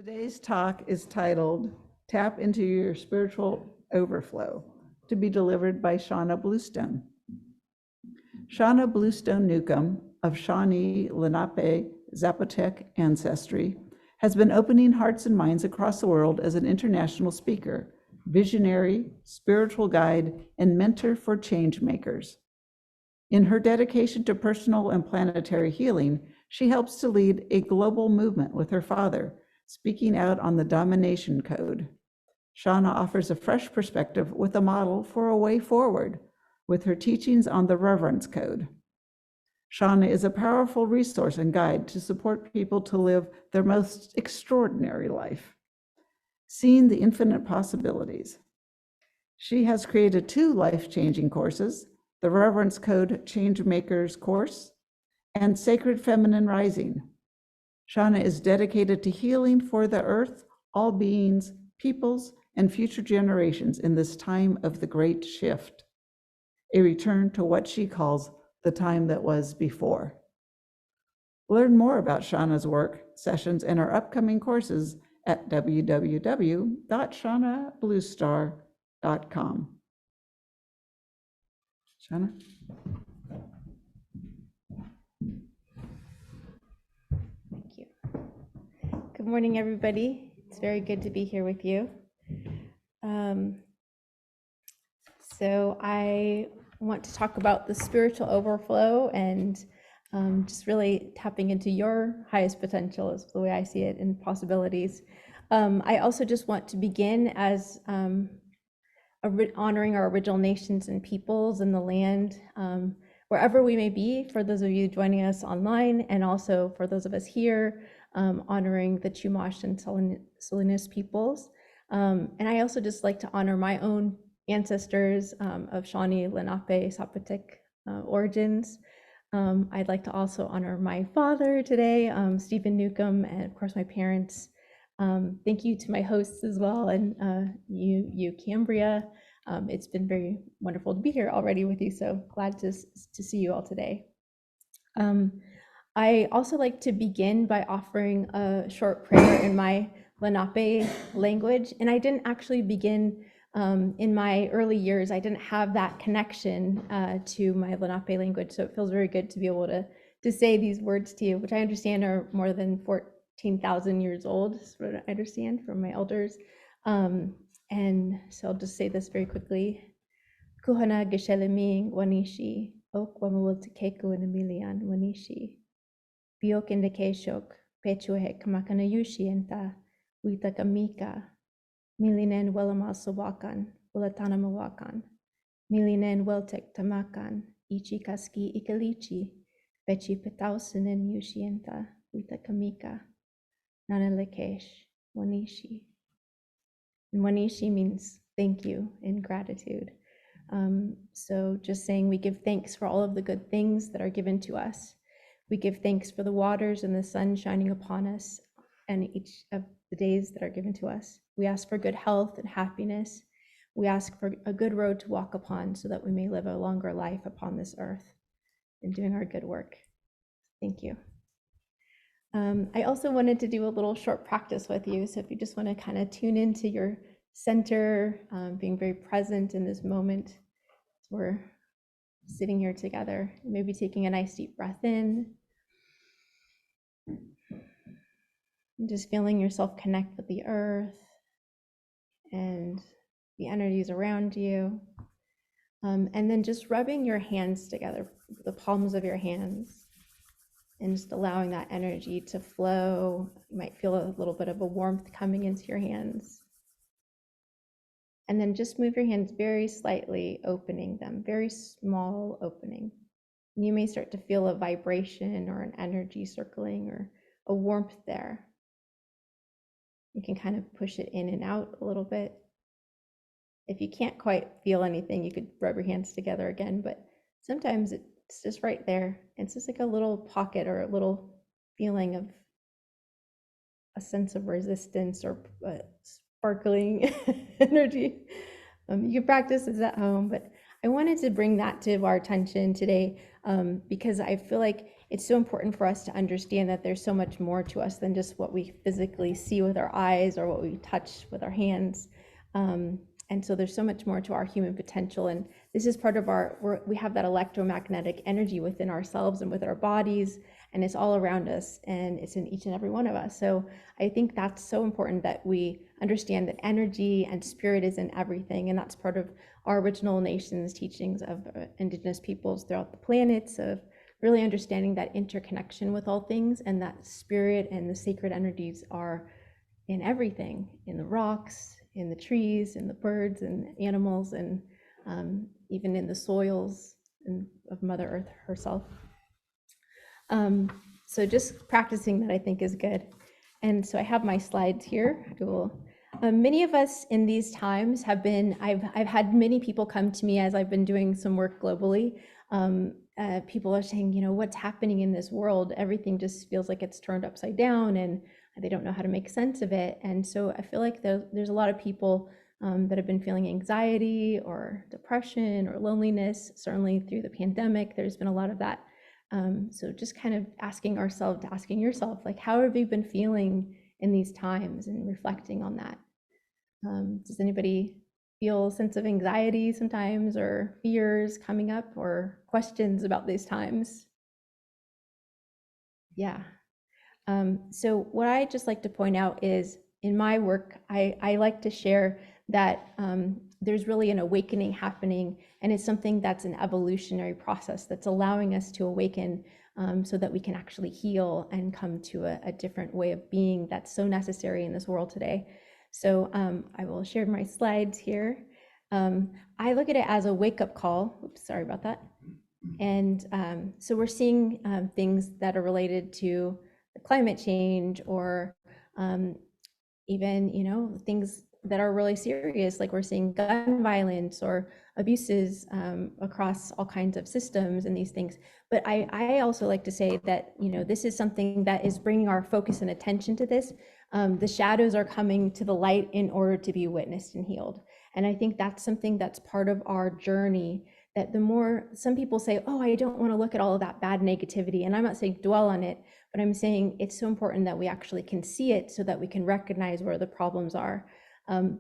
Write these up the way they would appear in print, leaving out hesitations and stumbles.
Today's talk is titled Tap into Your Spiritual Overflow, to be delivered by Shawna Bluestone. Shawna Bluestone Newcomb of Shawnee Lenape Zapotec ancestry has been opening hearts and minds across the world as an international speaker, visionary, spiritual guide, and mentor for change makers. In her dedication to personal and planetary healing, she helps to lead a global movement with her father, speaking out on the domination code. Shawna offers a fresh perspective with a model for a way forward with her teachings on the reverence code. Shawna is a powerful resource and guide to support people to live their most extraordinary life, seeing the infinite possibilities. She has created 2 life-changing courses, the Reverence Code Change Makers course and Sacred Feminine Rising. Shawna is dedicated to healing for the earth, all beings, peoples, and future generations in this time of the great shift, a return to what she calls the time that was before. Learn more about Shawna's work, sessions, and her upcoming courses at www.shawnabluestar.com. Shawna? Thank you. Good morning, everybody. It's very good to be here with you. So I want to talk about the spiritual overflow and just really tapping into your highest potential is the way I see it, and possibilities. I also just want to begin as honoring our original nations and peoples and the land, wherever we may be, for those of you joining us online, and also for those of us here, honoring the Chumash and Salinas peoples. And I also just like to honor my own ancestors of Shawnee Lenape Zapotec origins. I'd like to also honor my father today, Stephen Newcomb, and of course my parents. Thank you to my hosts as well, and you Cambria. It's been very wonderful to be here already with you, so glad to see you all today. I also like to begin by offering a short prayer in my Lenape language, and I didn't actually begin in my early years. I didn't have that connection to my Lenape language, so it feels very good to be able to say these words to you, which I understand are more than 14,000 years old, is what I understand from my elders. And so I'll just say this very quickly. Kuhana gesheleming wanishi, ok wamawiltekeku in Emilian wanishi. Biok indikeshok, pechuhe kamakana yushi enta, wita kamika. Milinen welamasawakan, walatanamawakan. Milinen weltek tamakan, ichikaski ikalichi, bechi petausinen yushi enta, wita kamika. Nanalekesh, wanishi. And wanishi means thank you in gratitude. So just saying we give thanks for all of the good things that are given to us. We give thanks for the waters and the sun shining upon us and each of the days that are given to us. We ask for good health and happiness. We ask for a good road to walk upon so that we may live a longer life upon this earth and doing our good work. Thank you. I also wanted to do a little short practice with you. So if you just want to kind of tune into your center, being very present in this moment, as we're sitting here together, maybe taking a nice deep breath in, and just feeling yourself connect with the earth and the energies around you. And then just rubbing your hands together, the palms of your hands, and just allowing that energy to flow. You might feel a little bit of a warmth coming into your hands. And then just move your hands very slightly, opening them, very small opening. And you may start to feel a vibration or an energy circling or a warmth there. You can kind of push it in and out a little bit. If you can't quite feel anything, you could rub your hands together again, but sometimes it's just right there. It's just like a little pocket or a little feeling of a sense of resistance or sparkling energy. You can practice this at home, but I wanted to bring that to our attention today because I feel like it's so important for us to understand that there's so much more to us than just what we physically see with our eyes or what we touch with our hands. And so there's so much more to our human potential. And this is part of we have that electromagnetic energy within ourselves and with our bodies, and it's all around us, and it's in each and every one of us. So I think that's so important that we understand that energy and spirit is in everything. And that's part of our original nations teachings of indigenous peoples throughout the planets, of really understanding that interconnection with all things, and that spirit and the sacred energies are in everything, in the rocks, in the trees, in the birds and animals, and even in the soils of Mother Earth herself. So just practicing that, I think, is good. And so I have my slides here. Many of us in these times have been, I've had many people come to me as I've been doing some work globally. People are saying, what's happening in this world? Everything just feels like it's turned upside down, and they don't know how to make sense of it. And so I feel like there's a lot of people that have been feeling anxiety or depression or loneliness. Certainly through the pandemic, there's been a lot of that. So just kind of asking yourself, like, how have you been feeling in these times, and reflecting on that. Does anybody feel a sense of anxiety sometimes, or fears coming up, or questions about these times? Yeah. So what I just like to point out is, in my work, I like to share that there's really an awakening happening, and it's something that's an evolutionary process that's allowing us to awaken, so that we can actually heal and come to a different way of being that's so necessary in this world today. So I will share my slides here. I look at it as a wake-up call. Oops, sorry about that. And so we're seeing things that are related to the climate change, or even things that are really serious, like we're seeing gun violence or abuses across all kinds of systems and these things. But I also like to say that this is something that is bringing our focus and attention to this. The shadows are coming to the light in order to be witnessed and healed. And I think that's something that's part of our journey, that the more some people say, oh, I don't want to look at all of that bad negativity. And I'm not saying dwell on it, but I'm saying it's so important that we actually can see it, so that we can recognize where the problems are.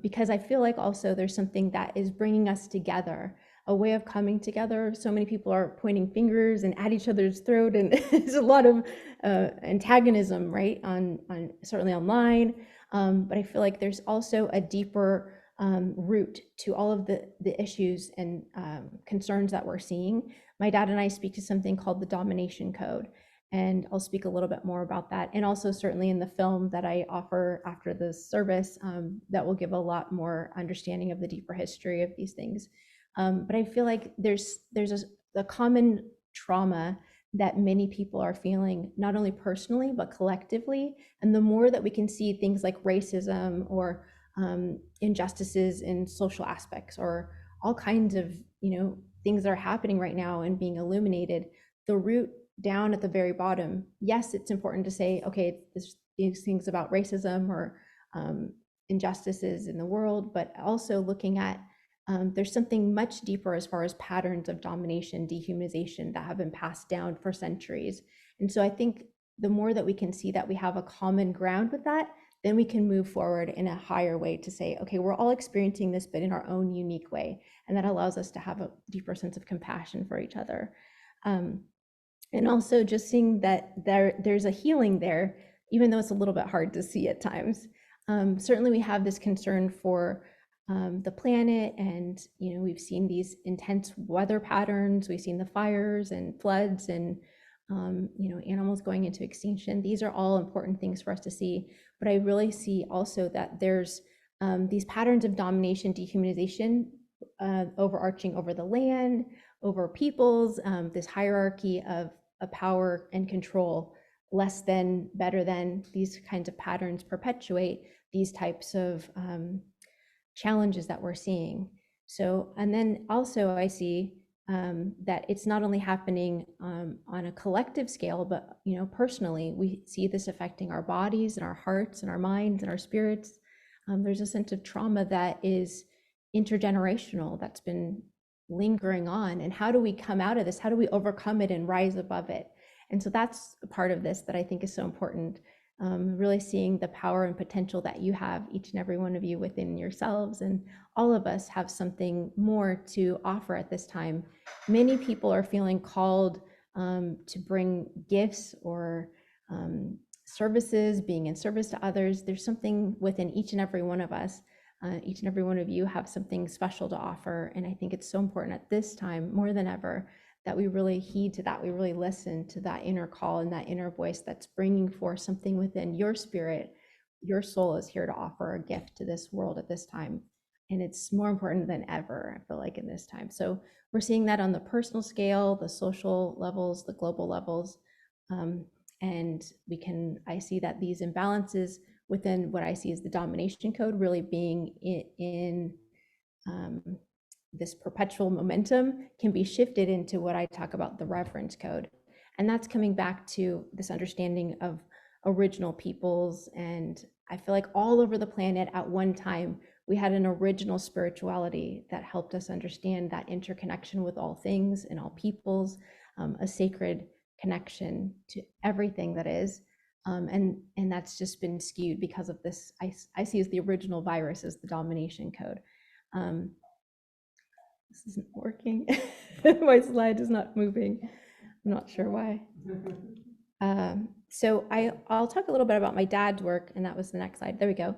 Because I feel like also there's something that is bringing us together, a way of coming together. So many people are pointing fingers and at each other's throat, and there's a lot of antagonism, right, on certainly online. But I feel like there's also a deeper root to all of the issues and concerns that we're seeing. My dad and I speak to something called the domination code, and I'll speak a little bit more about that. And also certainly in the film that I offer after the service, that will give a lot more understanding of the deeper history of these things. But I feel like there's a common trauma that many people are feeling, not only personally, but collectively. And the more that we can see things like racism, or injustices in social aspects, or all kinds of things that are happening right now and being illuminated, the root down at the very bottom. Yes, it's important to say, okay, these things about racism or injustices in the world, but also looking at there's something much deeper as far as patterns of domination, dehumanization that have been passed down for centuries. And so I think the more that we can see that we have a common ground with that, then we can move forward in a higher way to say, okay, we're all experiencing this, but in our own unique way. And that allows us to have a deeper sense of compassion for each other. And also just seeing that there's a healing there, even though it's a little bit hard to see at times. Certainly we have this concern for the planet, and we've seen these intense weather patterns, we've seen the fires and floods, and animals going into extinction. These are all important things for us to see. But I really see also that there's these patterns of domination, dehumanization, overarching over the land, over peoples, this hierarchy of power and control, less than, better than. These kinds of patterns perpetuate these types of challenges that we're seeing. So, and then also I see that it's not only happening on a collective scale, but personally, we see this affecting our bodies and our hearts and our minds and our spirits. There's a sense of trauma that is intergenerational, that's been lingering on. And how do we come out of this? How do we overcome it and rise above it? And so that's a part of this that I think is so important. Really seeing the power and potential that you have, each and every one of you within yourselves, and all of us have something more to offer at this time. Many people are feeling called to bring gifts or services, being in service to others. There's something within each and every one of us. Each and every one of you have something special to offer. And I think it's so important at this time, more than ever, that we really heed to that. We really listen to that inner call and that inner voice that's bringing forth something within your spirit. Your soul is here to offer a gift to this world at this time. And it's more important than ever, I feel like, in this time. So we're seeing that on the personal scale, the social levels, the global levels. And I see that these imbalances within what I see as the domination code really being in this perpetual momentum can be shifted into what I talk about, the reverence code. And that's coming back to this understanding of original peoples. And I feel like all over the planet at one time, we had an original spirituality that helped us understand that interconnection with all things and all peoples, a sacred connection to everything that is. And that's just been skewed because of this. I see as the original virus as the domination code. This isn't working. My slide is not moving. I'm not sure why. So I'll talk a little bit about my dad's work, and that was the next slide. There we go.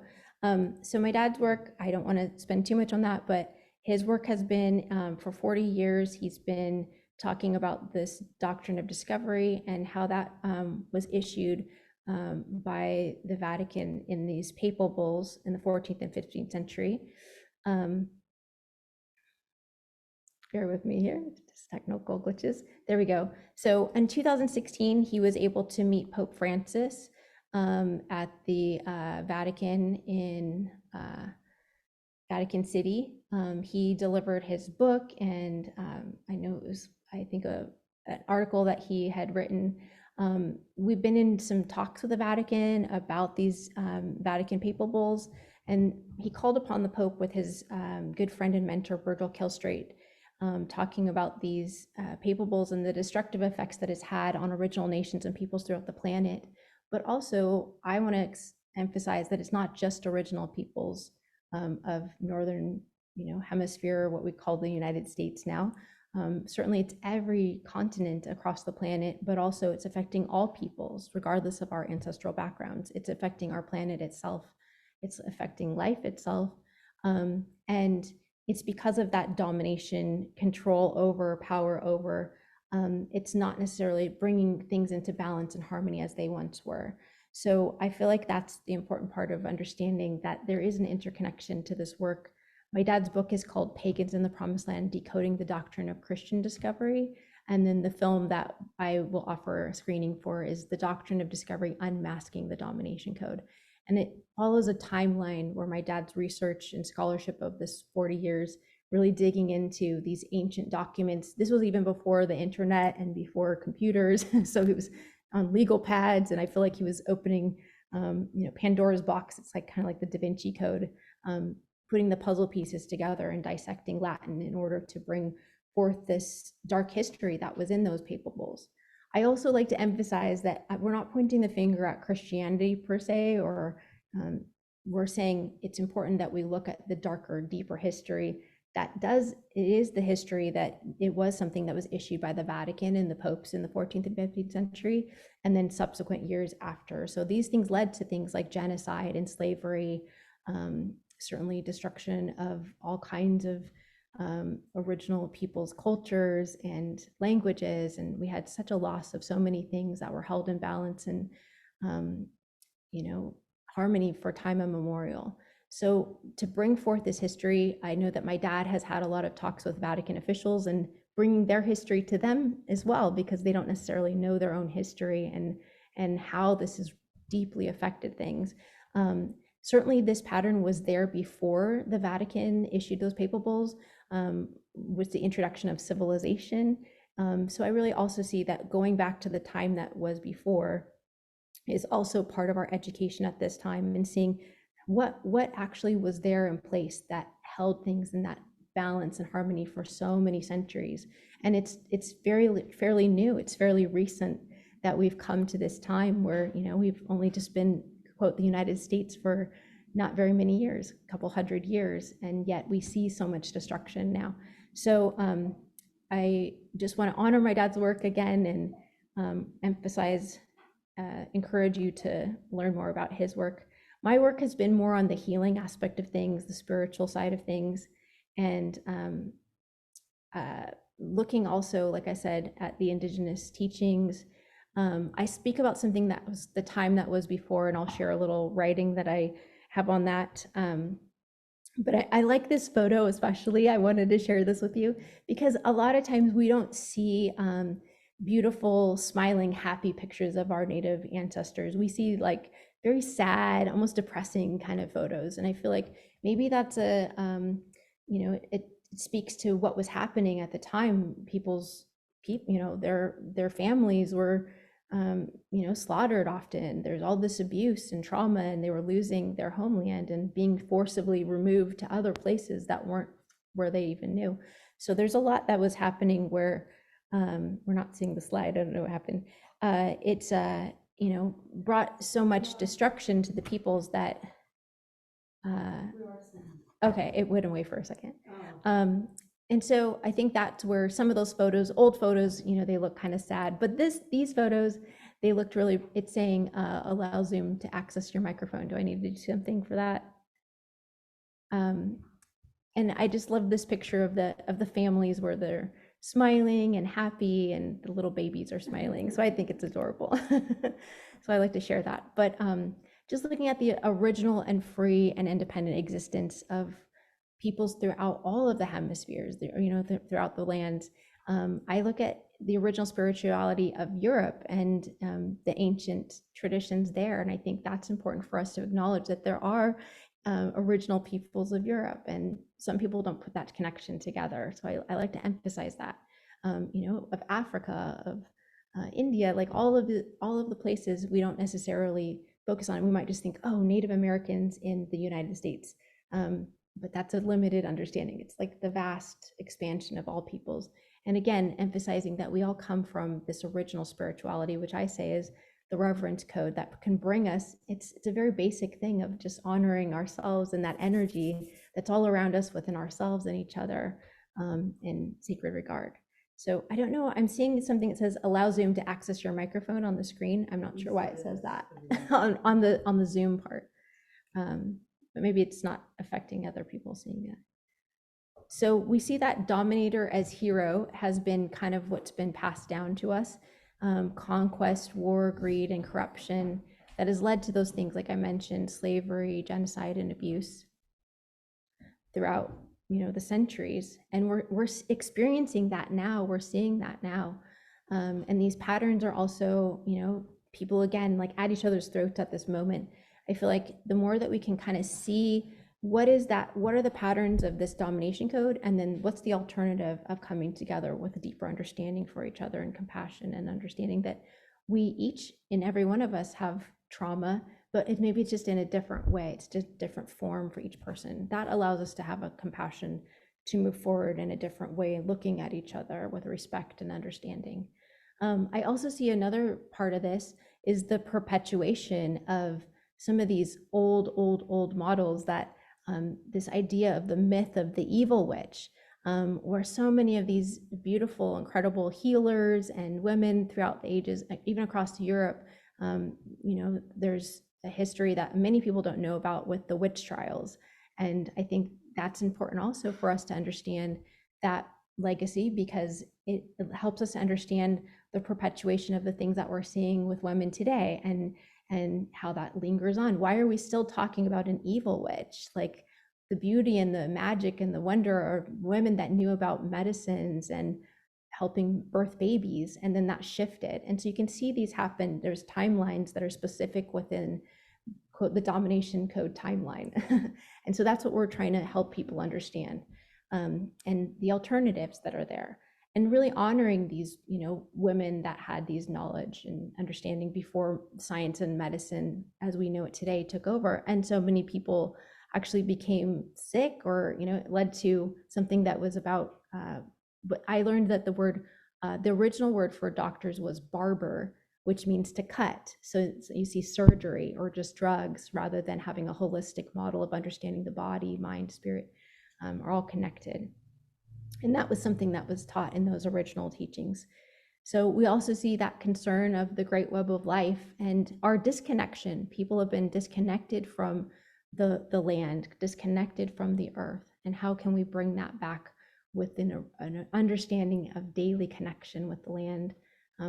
So my dad's work, I don't want to spend too much on that, but his work has been for 40 years. He's been talking about this doctrine of discovery and how that was issued by the Vatican in these papal bulls in the 14th and 15th century. Bear with me here, just technical glitches. There we go. So in 2016, he was able to meet Pope Francis at the Vatican in Vatican City. He delivered his book, and I know it was, I think, an article that he had written. We've been in some talks with the Vatican about these Vatican papal bulls, and he called upon the Pope with his good friend and mentor, Virgil Kilstraight, talking about these papal bulls and the destructive effects that it's had on original nations and peoples throughout the planet. But also, I want to emphasize that it's not just original peoples of northern, hemisphere, what we call the United States now. Certainly, it's every continent across the planet, but also it's affecting all peoples, regardless of our ancestral backgrounds. It's affecting our planet itself. It's affecting life itself. And it's because of that domination, control over, power over. It's not necessarily bringing things into balance and harmony as they once were. So I feel like that's the important part of understanding that there is an interconnection to this work. My dad's book is called Pagans in the Promised Land, Decoding the Doctrine of Christian Discovery. And then the film that I will offer a screening for is The Doctrine of Discovery, Unmasking the Domination Code. And it follows a timeline where my dad's research and scholarship of this 40 years, really digging into these ancient documents. This was even before the internet and before computers. So he was on legal pads, and I feel like he was opening, Pandora's box. It's like kind of like the Da Vinci Code, putting the puzzle pieces together and dissecting Latin in order to bring forth this dark history that was in those papal bulls. I also like to emphasize that we're not pointing the finger at Christianity per se, or we're saying it's important that we look at the darker, deeper history it is the history that it was something that was issued by the Vatican and the popes in the 14th and 15th century, and then subsequent years after. So these things led to things like genocide and slavery, certainly destruction of all kinds of original people's cultures and languages, and we had such a loss of so many things that were held in balance and harmony for time immemorial. So to bring forth this history, I know that my dad has had a lot of talks with Vatican officials and bringing their history to them as well, because they don't necessarily know their own history and how this has deeply affected things. Certainly this pattern was there before the Vatican issued those papal bulls, with the introduction of civilization. So I really also see that going back to the time that was before is also part of our education at this time, and seeing what actually was there in place that held things in that balance and harmony for so many centuries. And it's fairly new, it's fairly recent that we've come to this time where, we've only just been, quote, the United States for not very many years, a couple hundred years, and yet we see so much destruction now. So I just want to honor my dad's work again and emphasize, encourage you to learn more about his work. My work has been more on the healing aspect of things, the spiritual side of things, and looking also, like I said, at the indigenous teachings. I speak about something that was the time that was before, and I'll share a little writing that I have on that. But I like this photo especially. I wanted to share this with you because a lot of times we don't see beautiful, smiling, happy pictures of our Native ancestors. We see like very sad, almost depressing kind of photos. And I feel like maybe that's it speaks to what was happening at the time. Their families were slaughtered often. There's all this abuse and trauma, and they were losing their homeland and being forcibly removed to other places that weren't where they even knew. So there's a lot that was happening where we're not seeing the slide. I don't know what happened. It's brought so much destruction to the peoples that okay, it went away for a second. And so I think that's where some of those photos, old photos, they look kind of sad, but these photos, they looked really, it's saying allow Zoom to access your microphone. Do I need to do something for that? And I just love this picture of the families where they're smiling and happy and the little babies are smiling. So I think it's adorable. So I like to share that. But just looking at the original and free and independent existence of peoples throughout all of the hemispheres, throughout the lands. I look at the original spirituality of Europe and the ancient traditions there, and I think that's important for us to acknowledge that there are original peoples of Europe, and some people don't put that connection together. So I like to emphasize that, of Africa, of India, like all of the places we don't necessarily focus on. We might just think, oh, Native Americans in the United States. But that's a limited understanding. It's like the vast expansion of all peoples. And again, emphasizing that we all come from this original spirituality, which I say is the reverence code that can bring us. It's a very basic thing of just honoring ourselves and that energy that's all around us within ourselves and each other in sacred regard. So I don't know, I'm seeing something that says allow Zoom to access your microphone on the screen. I'm not sure why it says that on the Zoom part. But maybe it's not affecting other people seeing it. So we see that dominator as hero has been kind of what's been passed down to us. Conquest, war, greed, and corruption that has led to those things, like I mentioned, slavery, genocide, and abuse throughout, the centuries. And we're experiencing that now. We're seeing that now. And these patterns are also, people again, like at each other's throats at this moment. I feel like the more that we can kind of see what are the patterns of this domination code, and then what's the alternative of coming together with a deeper understanding for each other and compassion and understanding that we each and every one of us have trauma, but maybe it's just in a different way. It's just a different form for each person. That allows us to have a compassion to move forward in a different way, looking at each other with respect and understanding. I also see another part of this is the perpetuation of some of these old models that this idea of the myth of the evil witch, where so many of these beautiful, incredible healers and women throughout the ages, even across Europe, there's a history that many people don't know about with the witch trials. And I think that's important also for us to understand that legacy, because it helps us to understand the perpetuation of the things that we're seeing with women today and how that lingers on. Why are we still talking about an evil witch? Like the beauty and the magic and the wonder are women that knew about medicines and helping birth babies, and then that shifted. And so you can see these happen. There's timelines that are specific within, quote, the domination code timeline. And so that's what we're trying to help people understand, and the alternatives that are there. And really honoring these, women that had these knowledge and understanding before science and medicine as we know it today took over. And so many people actually became sick, or, it led to something that was about, but I learned that the original word for doctors was barber, which means to cut. So you see surgery or just drugs rather than having a holistic model of understanding the body, mind, spirit are all connected. And that was something that was taught in those original teachings. So we also see that concern of the great web of life and our disconnection. People have been disconnected from the land, disconnected from the earth. And how can we bring that back within an understanding of daily connection with the land?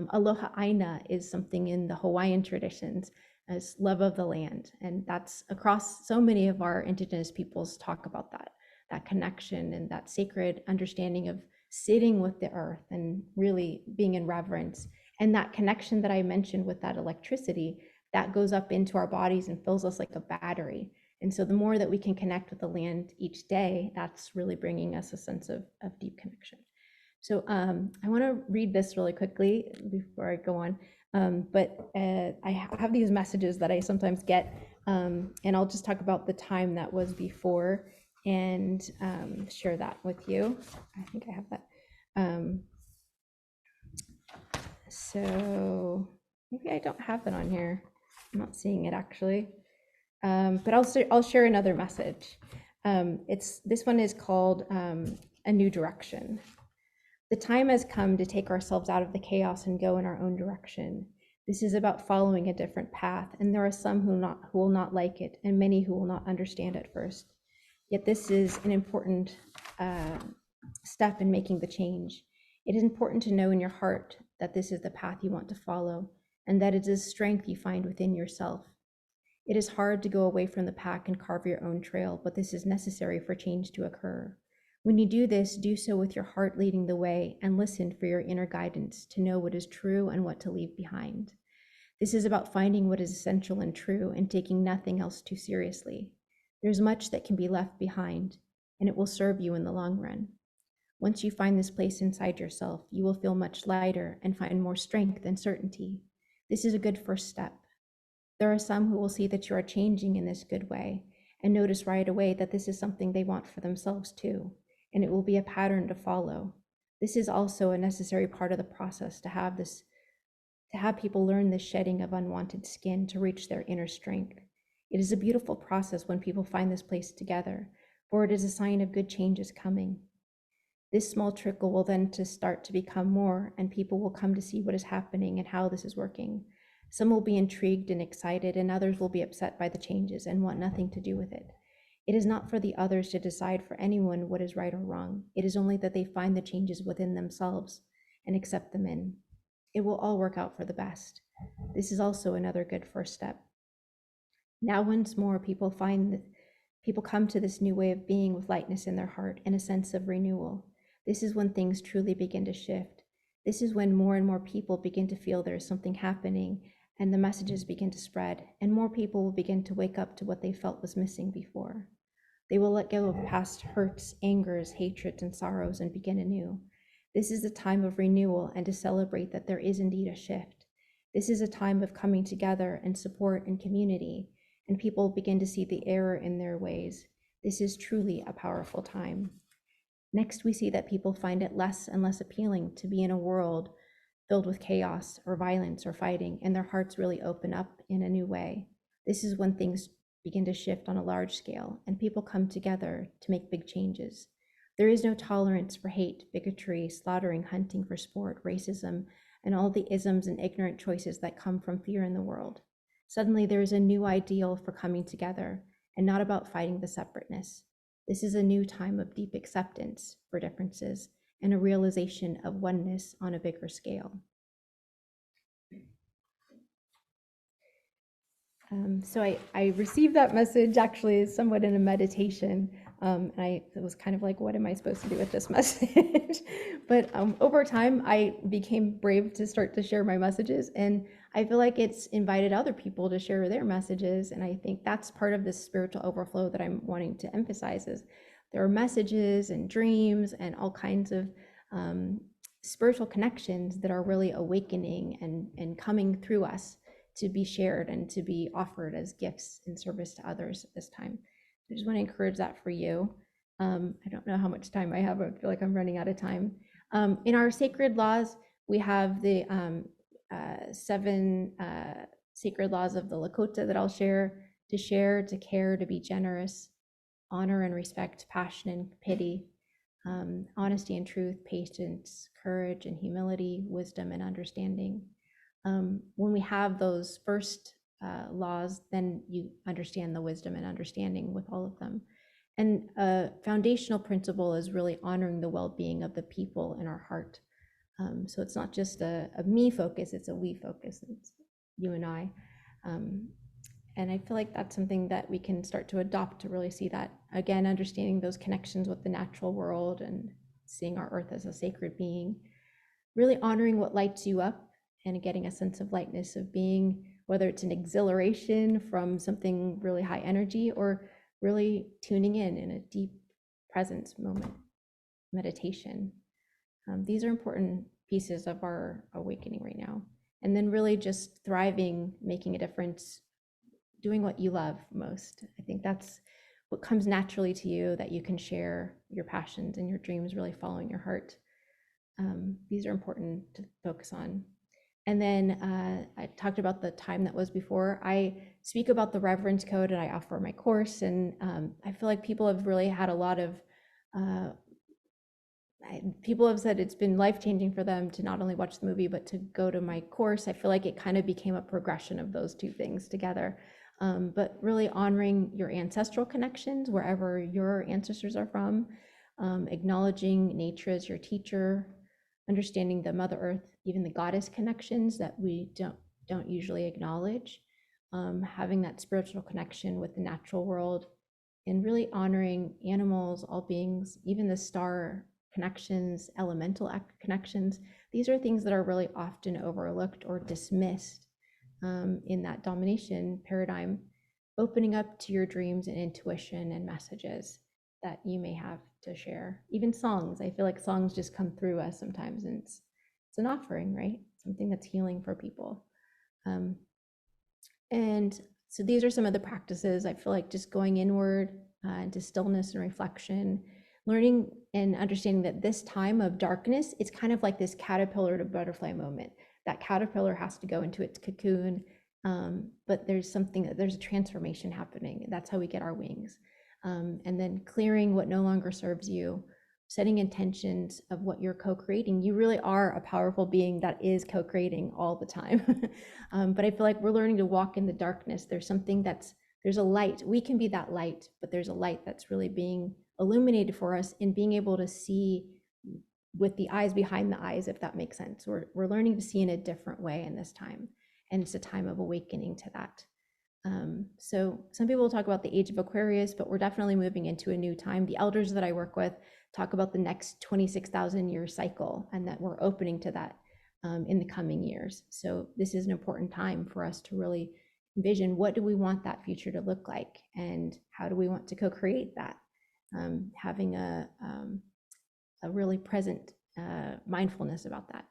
Aloha aina is something in the Hawaiian traditions as love of the land. And that's across so many of our indigenous peoples talk about that connection and that sacred understanding of sitting with the earth and really being in reverence. And that connection that I mentioned with that electricity, that goes up into our bodies and fills us like a battery. And so the more that we can connect with the land each day, that's really bringing us a sense of deep connection. So I want to read this really quickly before I go on. I have these messages that I sometimes get, and I'll just talk about the time that was before and share that with you. I think I have that. So maybe I don't have it on here. I'm not seeing it actually. But I'll share another message. This one is called A New Direction. The time has come to take ourselves out of the chaos and go in our own direction. This is about following a different path, and there are some who will not like it, and many who will not understand at first. Yet this is an important step in making the change. It is important to know in your heart that this is the path you want to follow, and that it is strength you find within yourself. It is hard to go away from the pack and carve your own trail, but this is necessary for change to occur. When you do this, do so with your heart leading the way and listen for your inner guidance to know what is true and what to leave behind. This is about finding what is essential and true and taking nothing else too seriously. There's much that can be left behind, and it will serve you in the long run. Once you find this place inside yourself, you will feel much lighter and find more strength and certainty. This is a good first step. There are some who will see that you are changing in this good way and notice right away that this is something they want for themselves too, and it will be a pattern to follow. This is also a necessary part of the process to have people learn the shedding of unwanted skin to reach their inner strength. It is a beautiful process when people find this place together, for it is a sign of good changes coming. This small trickle will then start to become more, and people will come to see what is happening and how this is working. Some will be intrigued and excited, and others will be upset by the changes and want nothing to do with it. It is not for the others to decide for anyone what is right or wrong. It is only that they find the changes within themselves and accept them in. It will all work out for the best. This is also another good first step. Now, once more, people come to this new way of being with lightness in their heart and a sense of renewal. This is when things truly begin to shift. This is when more and more people begin to feel there is something happening, and the messages begin to spread, and more people will begin to wake up to what they felt was missing before. They will let go of past hurts, angers, hatreds, and sorrows and begin anew. This is a time of renewal and to celebrate that there is indeed a shift. This is a time of coming together and support and community, and people begin to see the error in their ways. This is truly a powerful time. Next, we see that people find it less and less appealing to be in a world filled with chaos or violence or fighting, and their hearts really open up in a new way. This is when things begin to shift on a large scale, and people come together to make big changes. There is no tolerance for hate, bigotry, slaughtering, hunting for sport, racism, and all the isms and ignorant choices that come from fear in the world. Suddenly, there is a new ideal for coming together, and not about fighting the separateness. This is a new time of deep acceptance for differences and a realization of oneness on a bigger scale. So I received that message actually somewhat in a meditation. It was kind of like, what am I supposed to do with this message? But over time, I became brave to start to share my messages. And I feel like it's invited other people to share their messages. And I think that's part of this spiritual overflow that I'm wanting to emphasize is there are messages and dreams and all kinds of spiritual connections that are really awakening and coming through us to be shared and to be offered as gifts in service to others at this time. I just want to encourage that for you. I don't know how much time I have. I feel like I'm running out of time. In our sacred laws, we have the 7 sacred laws of the Lakota that I'll share: to care, to be generous, honor and respect, passion and pity, honesty and truth, patience, courage and humility, wisdom and understanding. When we have those first laws, then you understand the wisdom and understanding with all of them. And a foundational principle is really honoring the well-being of the people in our heart. So it's not just a me focus, it's a we focus. It's you and I. And I feel like that's something that we can start to adopt to really see that, again, understanding those connections with the natural world and seeing our earth as a sacred being, really honoring what lights you up and getting a sense of lightness of being, whether it's an exhilaration from something really high energy or really tuning in a deep presence moment, meditation. These are important pieces of our awakening right now. And then really just thriving, making a difference, doing what you love most. I think that's what comes naturally to you, that you can share your passions and your dreams, really following your heart. These are important to focus on. And then I talked about the time that was before. I speak about the reverence code and I offer my course. And I feel like people have really had a lot of, people have said it's been life-changing for them to not only watch the movie, but to go to my course. I feel like it kind of became a progression of those two things together. But really honoring your ancestral connections, wherever your ancestors are from, acknowledging nature as your teacher, understanding the Mother Earth, even the goddess connections that we don't usually acknowledge, having that spiritual connection with the natural world, and really honoring animals, all beings, even the star connections, elemental connections. These are things that are really often overlooked or dismissed in that domination paradigm, opening up to your dreams and intuition and messages that you may have to share. Even songs, I feel like songs just come through us sometimes, and it's an offering, right? Something that's healing for people. And so these are some of the practices. I feel like just going inward into stillness and reflection, learning and understanding that this time of darkness, it's kind of like this caterpillar to butterfly moment. That caterpillar has to go into its cocoon, but there's a transformation happening. That's how we get our wings. And then clearing what no longer serves you, setting intentions of what you're co-creating. You really are a powerful being that is co-creating all the time. But I feel like we're learning to walk in the darkness. There's a light. We can be that light, but there's a light that's really being illuminated for us, and being able to see with the eyes behind the eyes, if that makes sense. We're learning to see in a different way in this time, and it's a time of awakening to that. So some people talk about the age of Aquarius, but we're definitely moving into a new time. The elders that I work with talk about the next 26,000 year cycle, and that we're opening to that in the coming years. So this is an important time for us to really envision, what do we want that future to look like, and how do we want to co-create that? Having a really present mindfulness about that.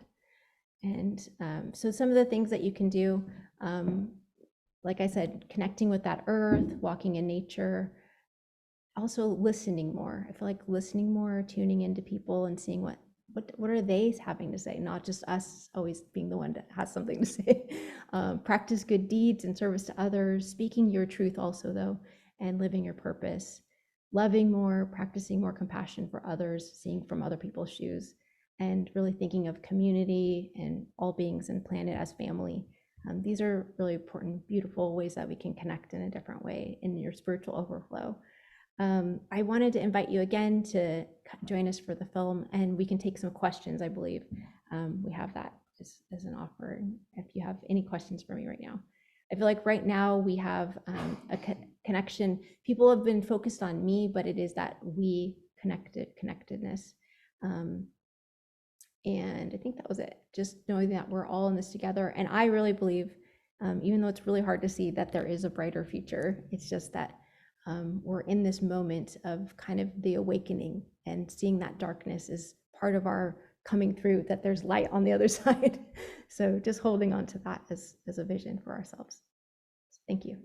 And so some of the things that you can do, like I said, connecting with that earth, walking in nature, also listening more. I feel like listening more, tuning into people and seeing what are they having to say, not just us always being the one that has something to say. Practice good deeds in service to others, speaking your truth also though, and living your purpose. Loving more, practicing more compassion for others, seeing from other people's shoes, and really thinking of community and all beings and planet as family. These are really important, beautiful ways that we can connect in a different way in your spiritual overflow. I wanted to invite you again to join us for the film, and we can take some questions, I believe. We have that as an offer, if you have any questions for me right now. I feel like right now we have a connection. People have been focused on me, but it is that we connectedness. And I think that was it. Just knowing that we're all in this together. And I really believe, even though it's really hard to see, that there is a brighter future. It's just that we're in this moment of kind of the awakening, and seeing that darkness is part of our coming through, that there's light on the other side. So just holding on to that as a vision for ourselves. Thank you.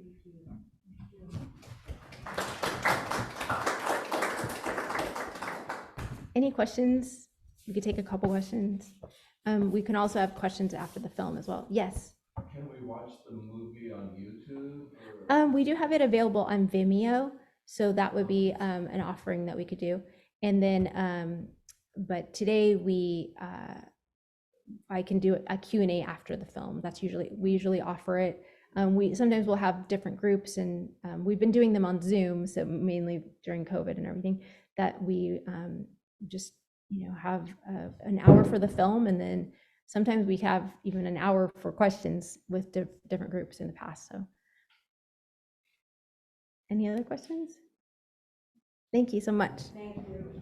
Any questions? We could take a couple questions. We can also have questions after the film as well. Yes. Can we watch the movie on YouTube? We do have it available on Vimeo, so that would be an offering that we could do. And then, but today I can do a Q&A after the film. We usually offer it. We sometimes we'll have different groups, and we've been doing them on Zoom, so mainly during COVID and everything, that we just have an hour for the film, and then sometimes we have even an hour for questions with different groups in the past. So, any other questions? Thank you so much. Thank you.